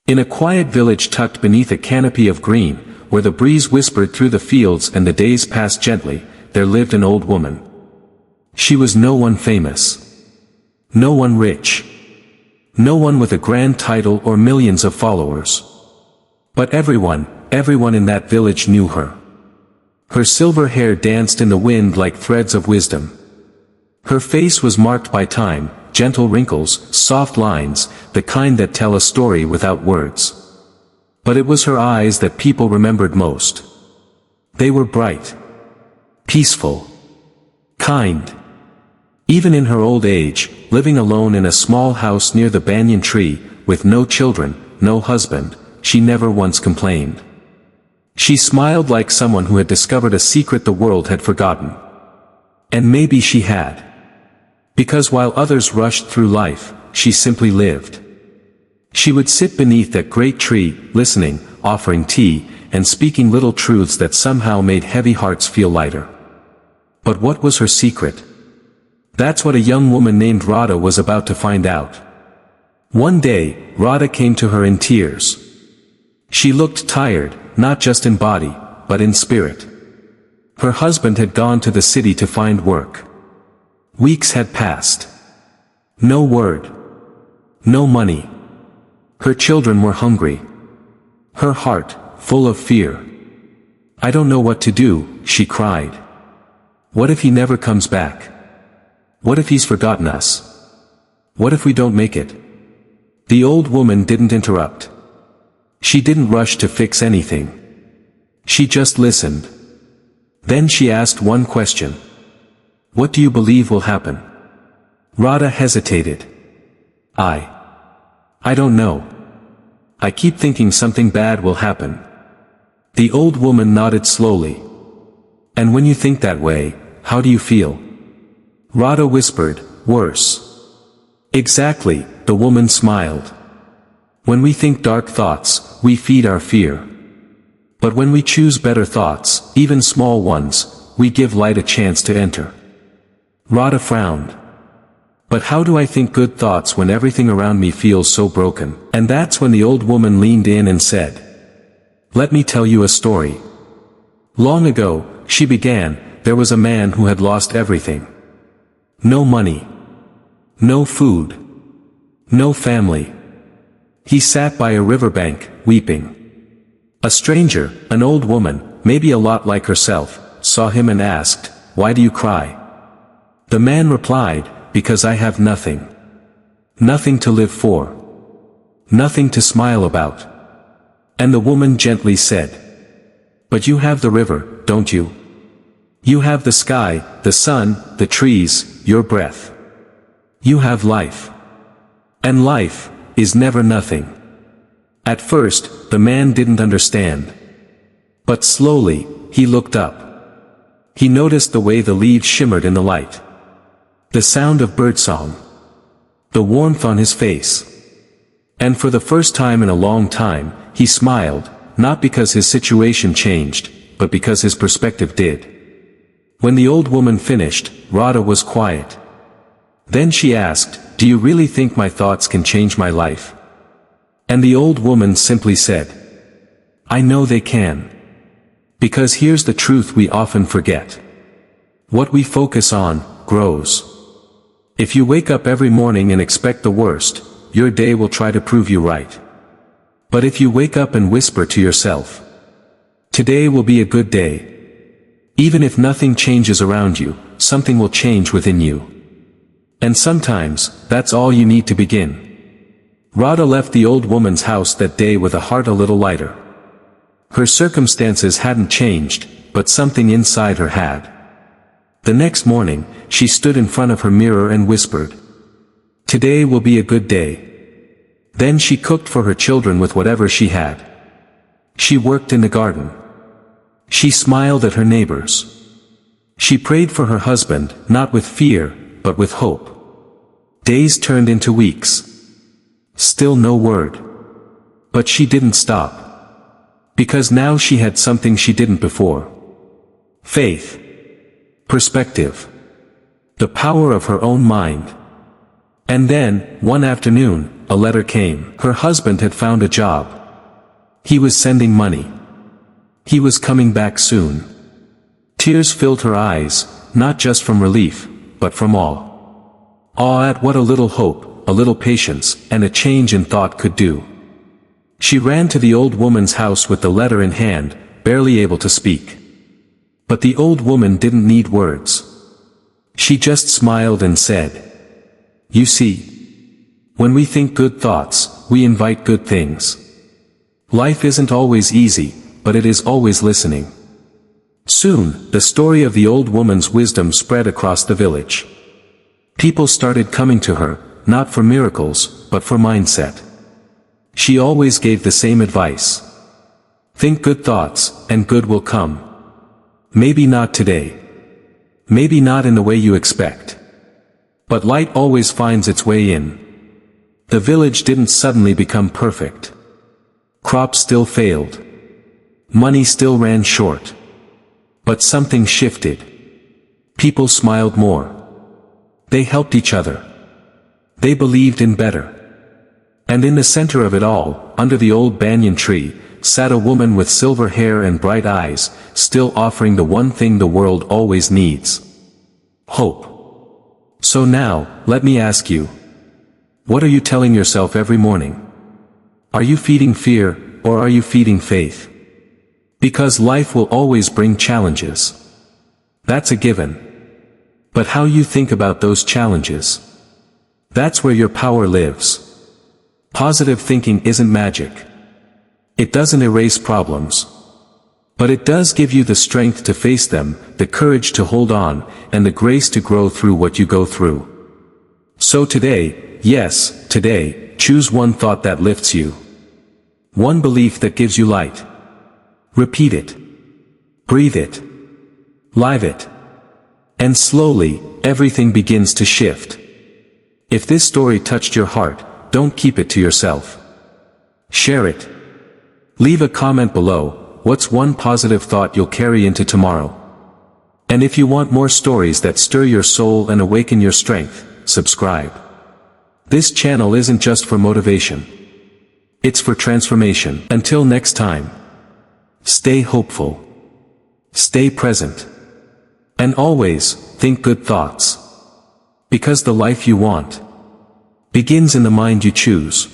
In a quiet village tucked beneath a canopy of green, where the breeze whispered through the fields and the days passed gently, there lived an old woman. She was no one famous. No one rich. No one with a grand title or millions of followers. But everyone in that village knew her. Her silver hair danced in the wind like threads of wisdom. Her face was marked by time, gentle wrinkles, soft lines, the kind that tell a story without words. But it was her eyes that people remembered most. They were bright, peaceful, kind. Even in her old age, living alone in a small house near the banyan tree, with no children, no husband, she never once complained. She smiled like someone who had discovered a secret the world had forgotten. And maybe she had. Because while others rushed through life, she simply lived. She would sit beneath that great tree, listening, offering tea, and speaking little truths that somehow made heavy hearts feel lighter. But what was her secret? That's what a young woman named Radha was about to find out. One day, Radha came to her in tears. She looked tired, not just in body, but in spirit. Her husband had gone to the city to find work. Weeks had passed. No word. No money. Her children were hungry. Her heart, full of fear. "I don't know what to do," she cried. "What if he never comes back? What if he's forgotten us? What if we don't make it?" The old woman didn't interrupt. She didn't rush to fix anything. She just listened. Then she asked one question. "What do you believe will happen?" Radha hesitated. I don't know. I keep thinking something bad will happen." The old woman nodded slowly. "And when you think that way, how do you feel?" Radha whispered, "Worse." "Exactly," the woman smiled. "When we think dark thoughts, we feed our fear. But when we choose better thoughts, even small ones, we give light a chance to enter." Radha frowned. "But how do I think good thoughts when everything around me feels so broken?" And that's when the old woman leaned in and said, "Let me tell you a story. Long ago," she began, "there was a man who had lost everything. No money. No food. No family. He sat by a riverbank, weeping. A stranger, an old woman, maybe a lot like herself, saw him and asked, 'Why do you cry?' The man replied, 'Because I have nothing. Nothing to live for. Nothing to smile about.' And the woman gently said, 'But you have the river, don't you? You have the sky, the sun, the trees, your breath. You have life. And life is never nothing.' At first, the man didn't understand. But slowly, he looked up. He noticed the way the leaves shimmered in the light. The sound of birdsong. The warmth on his face. And for the first time in a long time, he smiled, not because his situation changed, but because his perspective did. When the old woman finished, Radha was quiet. Then she asked, "Do you really think my thoughts can change my life?" And the old woman simply said, "I know they can. Because here's the truth we often forget. What we focus on, grows. If you wake up every morning and expect the worst, your day will try to prove you right. But if you wake up and whisper to yourself, 'Today will be a good day,' even if nothing changes around you, something will change within you. And sometimes, that's all you need to begin." Radha left the old woman's house that day with a heart a little lighter. Her circumstances hadn't changed, but something inside her had. The next morning, she stood in front of her mirror and whispered, "Today will be a good day." Then she cooked for her children with whatever she had. She worked in the garden. She smiled at her neighbors. She prayed for her husband, not with fear, but with hope. Days turned into weeks. Still no word. But she didn't stop. Because now she had something she didn't before. Faith. Perspective. The power of her own mind. And then, one afternoon, a letter came. Her husband had found a job. He was sending money. He was coming back soon. Tears filled her eyes, not just from relief, but from awe. Awe at what a little hope, a little patience, and a change in thought could do. She ran to the old woman's house with the letter in hand, barely able to speak. But the old woman didn't need words. She just smiled and said, "You see, when we think good thoughts, we invite good things. Life isn't always easy, but it is always listening." Soon, the story of the old woman's wisdom spread across the village. People started coming to her, not for miracles, but for mindset. She always gave the same advice. Think good thoughts, and good will come. Maybe not today. Maybe not in the way you expect. But light always finds its way in. The village didn't suddenly become perfect. Crops still failed. Money still ran short. But something shifted. People smiled more. They helped each other. They believed in better. And in the center of it all, under the old banyan tree, sat a woman with silver hair and bright eyes, still offering the one thing the world always needs: hope. So now, let me ask you, what are you telling yourself every morning? Are you feeding fear, or are you feeding faith? Because life will always bring challenges. That's a given. But how you think about those challenges, that's where your power lives. Positive thinking isn't magic. It doesn't erase problems. But it does give you the strength to face them, the courage to hold on, and the grace to grow through what you go through. So today, yes, today, choose one thought that lifts you. One belief that gives you light. Repeat it. Breathe it. Live it. And slowly, everything begins to shift. If this story touched your heart, don't keep it to yourself. Share it. Leave a comment below. What's one positive thought you'll carry into tomorrow? And if you want more stories that stir your soul and awaken your strength, subscribe. This channel isn't just for motivation. It's for transformation. Until next time. Stay hopeful. Stay present. And always, think good thoughts. Because the life you want begins in the mind you choose.